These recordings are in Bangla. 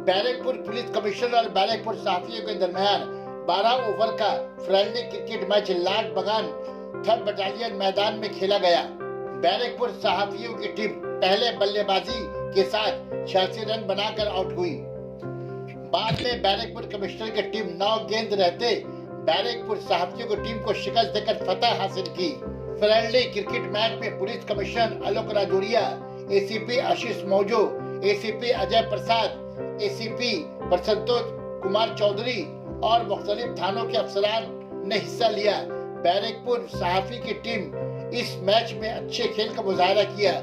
बैरकपुर पुलिस कमिश्नर और बैरकपुर सहाफियों के दरमियान 12 ओवर का फ्रेंडली क्रिकेट मैच लॉर्ड बगन 3rd बटालियन मैदान में खेला गया। बैरकपुर सहाफियों की टीम पहले बल्लेबाजी के साथ 86 रन बनाकर आउट हुई। बाद में बैरकपुर कमिश्नर की टीम 9 गेंद रहते बैरकपुर सहाफियों की टीम को शिकस्त देकर फतह हासिल की। फ्रेंडली क्रिकेट मैच में पुलिस कमिश्नर आलोक राजौरिया, एसीपी आशीष मौजो, एसीपी अजय प्रसाद, एसीपी प्रसन्नोज कुमार चौधरी और मुख्तलिफ थानों के अफसरान ने हिस्सा लिया। बैरकपुर सहाफी की टीम इस मैच में अच्छे खेल का मुजाहरा किया।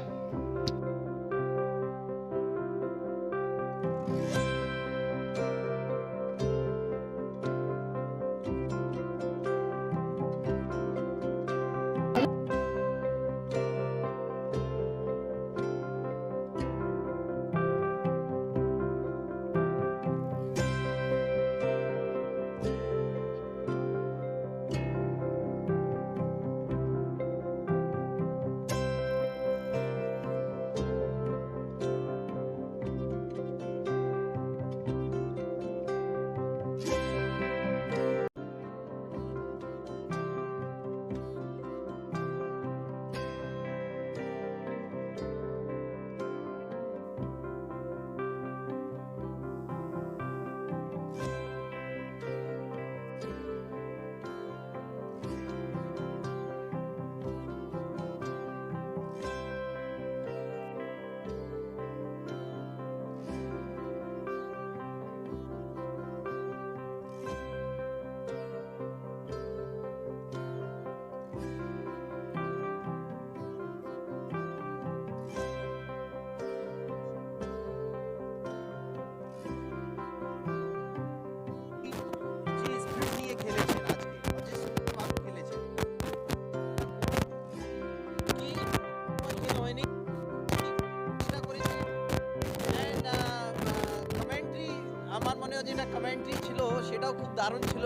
कमेंट्री छिलो সেটাও খুব দারুণ ছিল।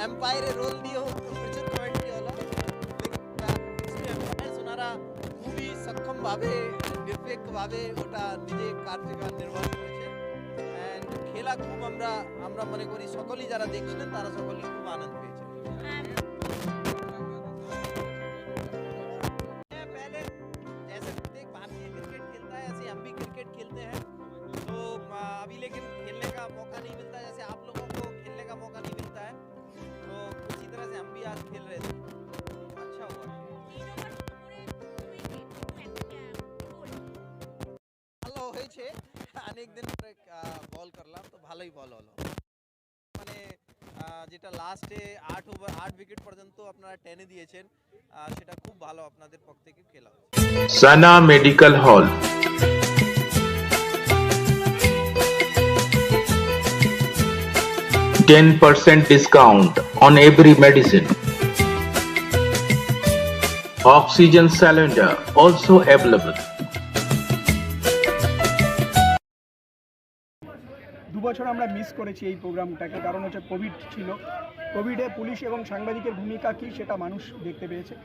এম্পায়ারের রোল নিয়েও প্রচুর কমেন্ট্রি হলো। ওনারা খুবই সক্ষমভাবে নিরপেক্ষভাবে ওটা নিজে কার্যক্রম নির্বাহ করেছেন। এন্ড খেলা খুব আমরা মনে করি সকলেই যারা দেখছিলেন তারা সকলেই খুব আনন্দ পেয়েছেন। पहले जैसे देख भारतीय क्रिकेट खेलता है ऐसे हम भी क्रिकेट खेलते हैं, तो अभी लेकिन खेलने का मौका नहीं मिलता, जैसे आप लोगों को खेलने का मौका नहीं मिलता है, तो उसी तरह से हम भी आज खेल रहे थे। अच्छा हुआ। ভালো হয়েছে, অনেক দিন পরে বল করলাম তো ভালোই বল হলো। মানে যেটা লাস্টে 8 উইকেট পর্যন্ত আপনারা টেনে দিয়েছেন, সেটা খুব ভালো আপনাদের পক্ষ থেকে খেলা। সানা medical hall, 10% discount on every medicine. Oxygen cylinder also available. 2 বছর আমরা মিস করেছি এই প্রোগ্রামটাকে, কারণ হচ্ছে কোভিড ছিল। কোভিডে পুলিশ এবং সাংবাদিকের ভূমিকা কী সেটা মানুষ দেখতে পেয়েছে।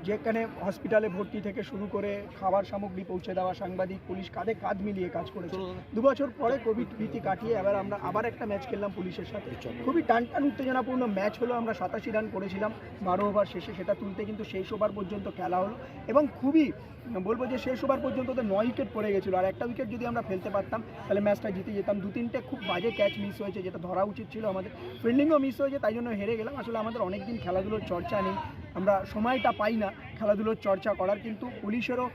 যেখানে হসপিটালে ভর্তি থেকে শুরু করে খাবার সামগ্রী পৌঁছে দেওয়া, সাংবাদিক পুলিশ কাঁধে কাঁধ মিলিয়ে কাজ করেছে। 2 বছর পরে কোভিড ভীতি কাটিয়ে আমরা আবার একটা ম্যাচ খেললাম পুলিশের সাথে। খুবই টানটান উত্তেজনাপূর্ণ ম্যাচ হলো। আমরা 87 রান করেছিলাম 12 ওভার শেষে, সেটা তুলতে কিন্তু শেষ ওভার পর্যন্ত খেলা হলো এবং খুবই বলবো যে শেষ ওভার পর্যন্ত ওদের 9 উইকেট পড়ে গেছিলো। আর একটা উইকেট যদি আমরা ফেলতে পারতাম তাহলে ম্যাচটা জিতে যেতাম। 2-3টে খুব বাজে ক্যাচ মিস হয়েছে, যেটা ধরা উচিত ছিল আমাদের। ফিল্ডিংও মিস হয়েছে, তাই জন্য হেরে গেলাম। আসলে আমাদের অনেক দিন খেলাধুলোর চর্চা নেই, আমরা সময়টা পাই না খেলাধুলোর চর্চা করার, কিন্তু পুলিশেরও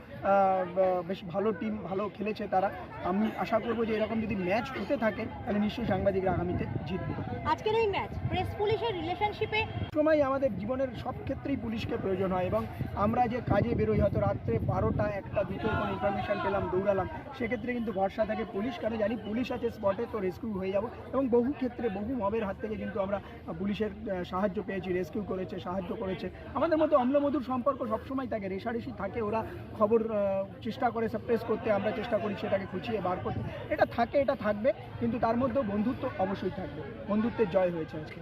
বেশ ভালো টিম, ভালো খেলেছে তারা। আমি আশা করব যে এরকম যদি ম্যাচ হতে থাকে তাহলে নিশ্চয়ই সাংবাদিকরা আগামীতে জিতবে। আজকের এই ম্যাচ প্রেস পুলিশের রিলেশনশিপে সময় আমাদের জীবনের সব ক্ষেত্রেই পুলিশকে প্রয়োজন হয়, এবং আমরা যে কাজে বেরোই, হয়তো রাত্রে 12টা 1টা 2টোর কোনো ইনফরমেশান পেলাম, দৌড়ালাম, সেক্ষেত্রে কিন্তু ভরসা থাকে পুলিশ, কারণ জানি পুলিশ আছে স্পটে, তো রেস্কিউ হয়ে যাব। এবং বহু ক্ষেত্রে বহু মবের হাত থেকে কিন্তু আমরা পুলিশের সাহায্য পেয়েছি, রেস্কিউ করেছে, সাহায্য করেছে। আমাদের মতো অম্লমধুর সম্পর্ক সবসময় থাকে, রেষারেষি থাকে। ওরা খবর চেষ্টা করে সাপ্রেস করতে, আমরা চেষ্টা করি সেটাকে খুঁচিয়ে বার করতে। এটা থাকে, এটা থাকবে, কিন্তু তার মধ্যেও বন্ধুত্ব অবশ্যই থাকবে। বন্ধুত্বের জয় হয়েছে আজকে।